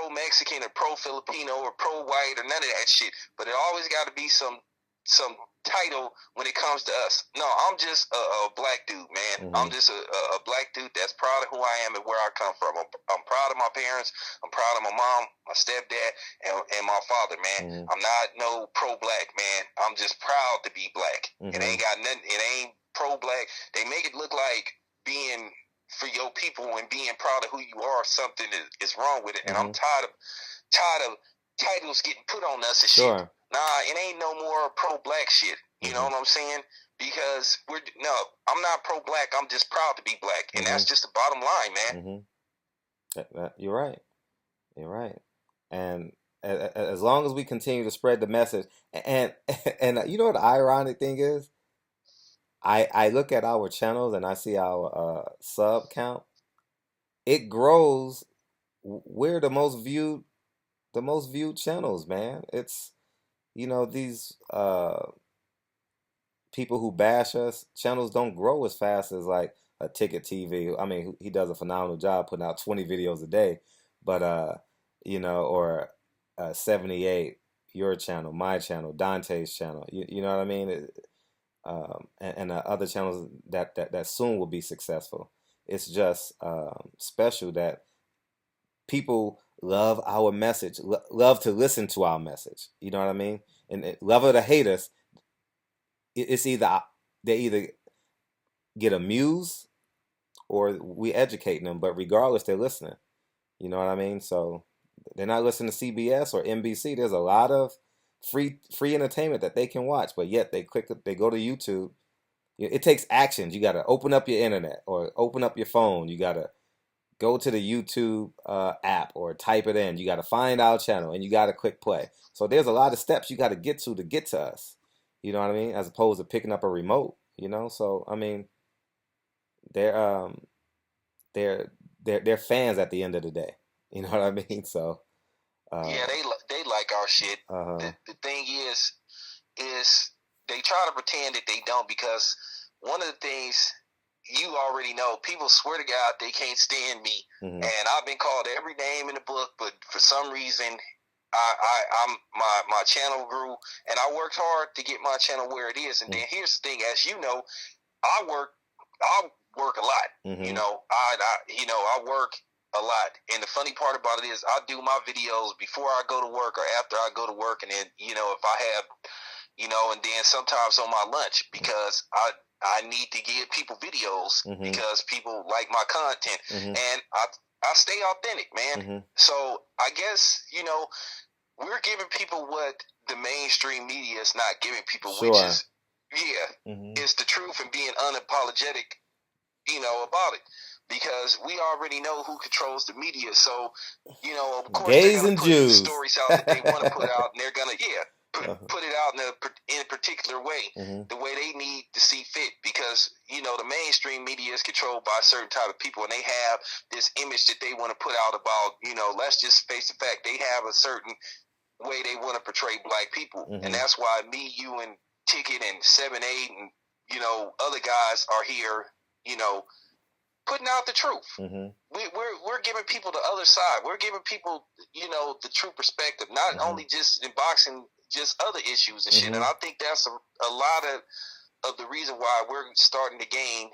pro-Mexican or pro-Filipino or pro-white or none of that shit. But it always got to be some title when it comes to us. No, I'm just a black dude, man. I'm just a black dude that's proud of who I am and where I come from. I'm proud of my parents. I'm proud of my mom, my stepdad, and my father, man. I'm not no pro-black, man. I'm just proud to be black. It ain't got nothing. It ain't pro-black. They make it look like being for your people and being proud of who you are, something is wrong with it. And I'm tired of titles getting put on us and shit. Nah, it ain't no more pro-black shit. You know what I'm saying? Because I'm not pro-black. I'm just proud to be black, and that's just the bottom line, man. You're right. You're right. And as long as we continue to spread the message, and you know what the ironic thing is? I look at our channels and I see our sub count. It grows. We're the most viewed channels, man. It's these people who bash us, channels don't grow as fast as like a Ticket TV. I mean, he does a phenomenal job putting out 20 videos a day, but or 78, your channel, my channel, Dante's channel. You know what I mean? And other channels that soon will be successful. It's just special that people love our message, love to listen to our message. You know what I mean? And love it or hate us, it's either they get amused or we educate them. But regardless, they're listening. You know what I mean? So they're not listening to CBS or NBC. There's a lot of free entertainment that they can watch, but yet they go to YouTube. It takes actions. You got to open up your internet or open up your phone. You got to go to the YouTube app or type it in. You got to find our channel and you got to click play. So there's a lot of steps you got to get to us. You know what I mean? As opposed to picking up a remote. So I mean, they're fans at the end of the day. You know what I mean? So yeah, they like our shit. The thing is they try to pretend that they don't, because one of the things you already know, people swear to God they can't stand me, and I've been called every name in the book, but for some reason, I'm my channel grew, and I worked hard to get my channel where it is. And then here's the thing, as you know, I work a lot. I work a lot, and the funny part about it is I do my videos before I go to work or after I go to work, and then if I have and then sometimes on my lunch, because I need to give people videos because people like my content, and I stay authentic, man. So I guess we're giving people what the mainstream media is not giving people, which is is the truth and being unapologetic, about it. Because we already know who controls the media, so of course gays they're and gonna put Jews. the stories out that they want to put out, and they're gonna put it out in a particular way, the way they need to see fit. Because the mainstream media is controlled by a certain type of people, and they have this image that they want to put out about. Let's just face the fact, they have a certain way they want to portray black people, and that's why me, you, and Ticket, and 7-8, and other guys are here, putting out the truth. We're giving people the other side. We're giving people, the true perspective, not only just in boxing, just other issues and shit. And I think that's a lot of the reason why we're starting to gain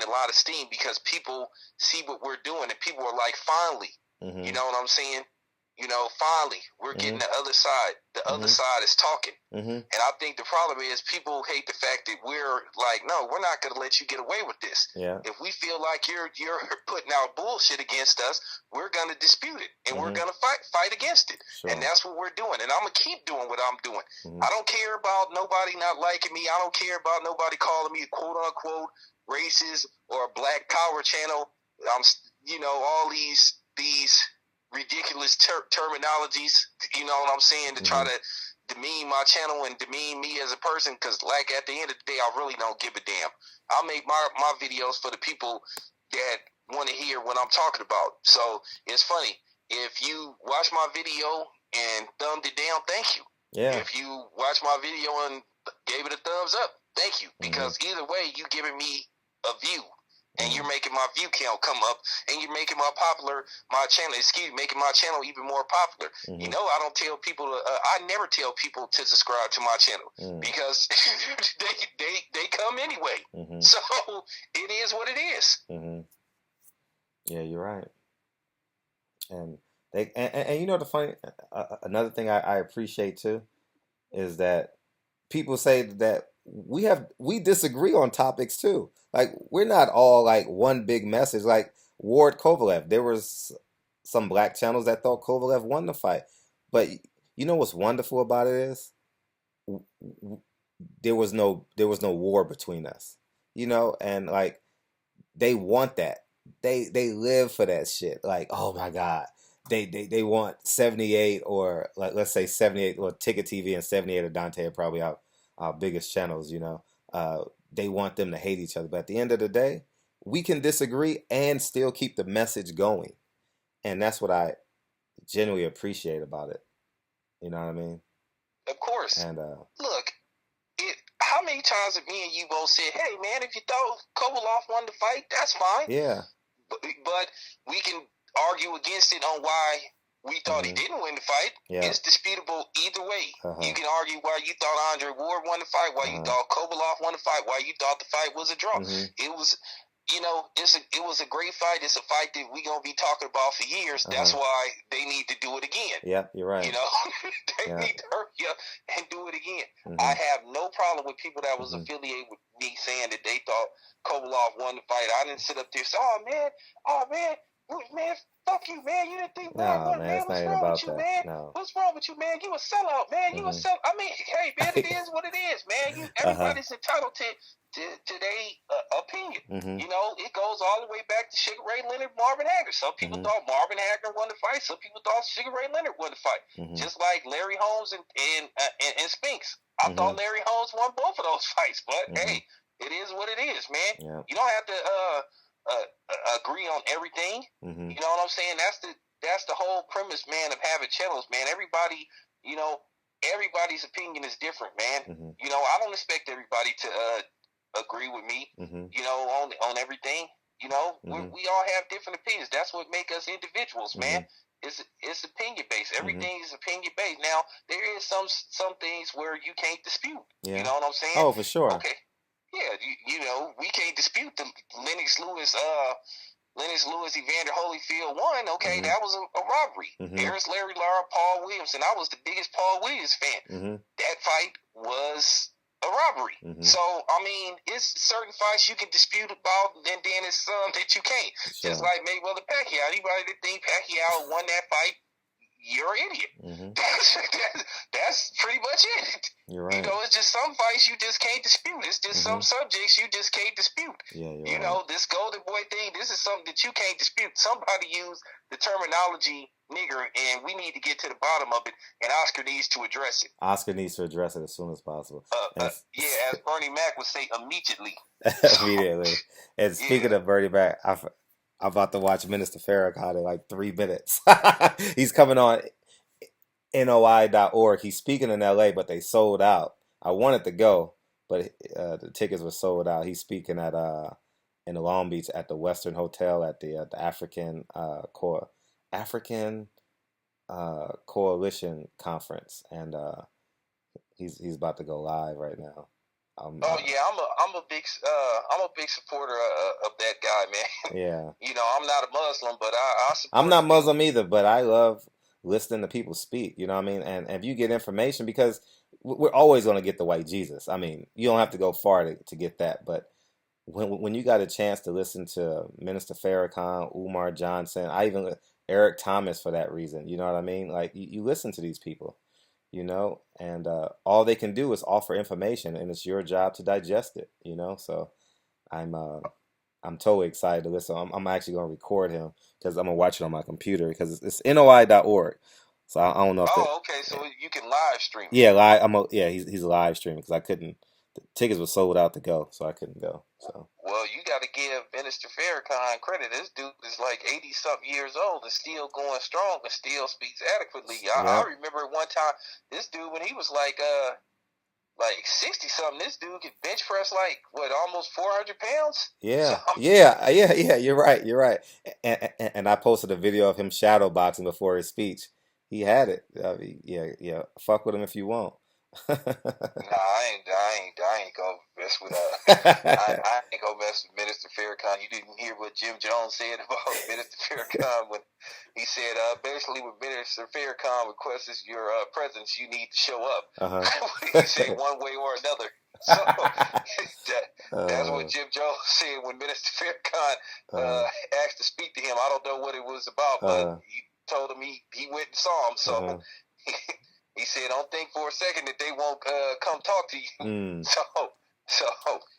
a lot of steam, because people see what we're doing, and people are like, finally, you know what I'm saying? Finally, we're getting the other side. The other side is talking. And I think the problem is people hate the fact that we're like, no, we're not going to let you get away with this. Yeah. If we feel like you're putting out bullshit against us, we're going to dispute it, and we're going to fight against it. Sure. And that's what we're doing. And I'm going to keep doing what I'm doing. I don't care about nobody not liking me. I don't care about nobody calling me a quote-unquote racist or a black power channel. All these ridiculous terminologies, you know what I'm saying, to try to demean my channel and demean me as a person, because like at the end of the day, I really don't give a damn. I'll make my videos for the people that want to hear what I'm talking about. So it's funny, if you watch my video and thumbed it down, thank you. Yeah. If you watch my video and gave it a thumbs up, thank you, because either way, you giving me a view. and you're making my view count come up, and you're making my channel, making my channel even more popular. You know, I don't tell people I never tell people to subscribe to my channel because they come anyway. So it is what it is. Yeah, you're right. And you know the funny another thing I appreciate too is that people say that we disagree on topics too. Like we're not all like one big message. Like Ward Kovalev, there was some black channels that thought Kovalev won the fight, but you know what's wonderful about it is there was no war between us, you know, and like they want that. They live for that shit. Like, oh my God. They want 78 or like let's say 78 or Ticket TV and 78 or Dante are probably our biggest channels, you know. They want them to hate each other. But at the end of the day, we can disagree and still keep the message going. And that's what I genuinely appreciate about it. You know what I mean? Of course. And look, how many times have me and you both said, hey, man, if you thought Kovalev won the fight, that's fine. Yeah. But we can argue against it on why we thought he didn't win the fight. Yeah. It's disputable either way. You can argue why you thought Andre Ward won the fight, why you thought Kovalev won the fight, why you thought the fight was a draw. It was, you know, it was a great fight. It's a fight that we're going to be talking about for years. That's why they need to do it again. Yeah, you're right. You know, they need to hurry up and do it again. I have no problem with people that was affiliated with me saying that they thought Kovalev won the fight. I didn't sit up there and say, oh, man, fuck you, man. You didn't think Ward won, man. What's wrong with you, man? No. What's wrong with you, man? You a sellout, man. You a sellout. I mean, hey, man, it is what it is, man. Everybody's entitled to their opinion. You know, it goes all the way back to Sugar Ray Leonard, Marvin Hagler. Some people thought Marvin Hagler won the fight. Some people thought Sugar Ray Leonard won the fight. Just like Larry Holmes and Spinks. I thought Larry Holmes won both of those fights. But hey, it is what it is, man. Yeah. You don't have to agree on everything. You know what I'm saying? That's the whole premise, man, of having channels, man. Everybody, you know, everybody's opinion is different, man. You know, I don't expect everybody to agree with me, you know, on everything. You know, we all have different opinions. That's what make us individuals, man. It's opinion based. Everything is opinion based. Now there is some things where you can't dispute. Yeah. You know what I'm saying? Oh, for sure. Okay. Yeah, you know, we can't dispute the Lennox Lewis, Evander Holyfield won. Okay, that was a robbery. Harris, Larry Lara, Paul Williams, and I was the biggest Paul Williams fan. That fight was a robbery. So, I mean, it's certain fights you can dispute about, and then it's some that you can't. Sure. Just like Mayweather Pacquiao. Anybody that think Pacquiao won that fight, you're an idiot. That's pretty much it. You're right. You know, it's just some fights you just can't dispute. It's just some subjects you just can't dispute. Yeah, you know, this Golden Boy thing, this is something that you can't dispute. Somebody used the terminology nigger, and we need to get to the bottom of it, and Oscar needs to address it. Oscar needs to address it as soon as possible. As Bernie Mac would say, immediately. Immediately. And speaking of Bernie Mac, I'm about to watch Minister Farrakhan in like 3 minutes. He's coming on NOI.org. He's speaking in LA, but they sold out. I wanted to go, but the tickets were sold out. He's speaking at in Long Beach at the Western Hotel at the African Coalition Conference, and he's about to go live right now. I'm a big supporter of that guy, man. Yeah. You know, I'm not a Muslim, but I support. I'm not Muslim either, but I love listening to people speak. You know what I mean? And if you get information, because we're always going to get the white Jesus. I mean, you don't have to go far to get that, but when you got a chance to listen to Minister Farrakhan, Umar Johnson, I even Eric Thomas for that reason. You know what I mean? Like you listen to these people. You know, and all they can do is offer information, and it's your job to digest it. You know, so I'm totally excited to listen. I'm actually gonna record him because I'm gonna watch it on my computer because it's NOI.org. So I don't know. Okay, so you can live stream. Yeah, he's live streaming because I couldn't. The tickets were sold out to go, so I couldn't go. So. Well, you got to give Minister Farrakhan credit. This dude is like 80-something years old and still going strong and still speaks adequately. I remember one time, this dude, when he was like like 60 something. This dude can bench press like what, almost 400 pounds. So Yeah, yeah, yeah, yeah. You're right. You're right. And I posted a video of him shadow boxing before his speech. He had it. I mean, yeah, yeah. Fuck with him if you want. nah, I ain't gonna mess with I ain't gonna mess with Minister Farrakhan. You didn't hear what Jim Jones said about Minister Farrakhan when he said basically when Minister Farrakhan requests your presence, you need to show up. Uh-huh. He said one way or another. So that's what uh, Jim Jones said when Minister Farrakhan uh, asked to speak to him. I don't know what it was about, but uh, he told him he went and saw him. So uh-huh. he said, "Don't think for a second that they won't come talk to you." Mm. So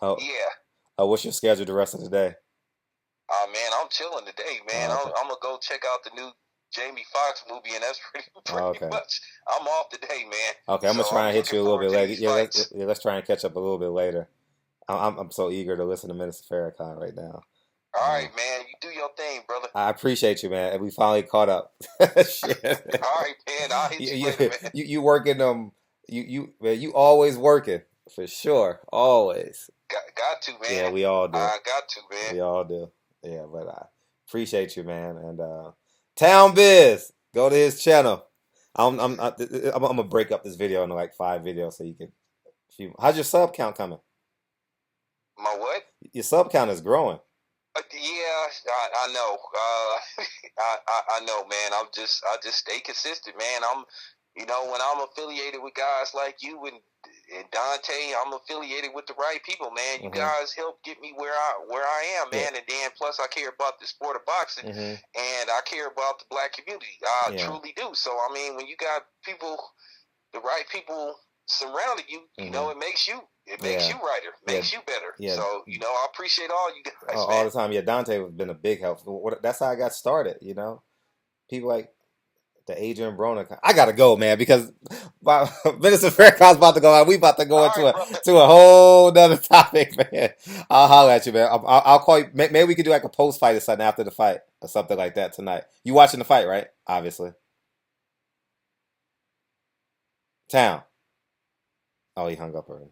Oh, yeah. what's your schedule the rest of the day? Oh man, I'm chilling today, man. Oh, okay. I'm gonna go check out the new Jamie Foxx movie, and that's Oh, pretty okay. much. I'm off today, man. Okay, I'm So gonna try I'm and hit looking you a little forward bit to later. these Yeah, fights. let's try and catch up a little bit later. I'm so eager to listen to Minister Farrakhan right now. All Uh, right, man. You do your thing, brother. I appreciate you, man. We finally caught up. Shit. All right, man. I'll hit You, you later, man. you working man, you always working for sure, always. Got to, Yeah, man. we all do. I got to, man. We all do. Yeah, but I appreciate you, man. And Town Biz, go to his channel. I'm gonna break up this video into like 5 videos so you can. How's your sub count coming? My what? Your sub count is growing. Yeah, I know. I know, man. I just stay consistent, man. When I'm affiliated with guys like you and Dante, I'm affiliated with the right people, man. You Mm-hmm. guys help get me where I am, Yeah. man. And then plus, I care about the sport of boxing, Mm-hmm. and I care about the black community. I Yeah. truly do. So, I mean, when you got the right people surrounding you, Mm-hmm. it makes you Yeah. brighter, makes you better. Yeah. So, I appreciate all you guys, All man. the time. Yeah, Dante has been a big help. That's how I got started, People like the Adrian Broner. I gotta go, man, because my Minister Farrakhan's about to go out. We about to go All into right, brother. a whole nother topic, man. I'll holler at you, man. I'll call you. Maybe we could do like a post fight or something after the fight or something like that tonight. You watching the fight, right? Obviously. Town. Oh, he hung up already.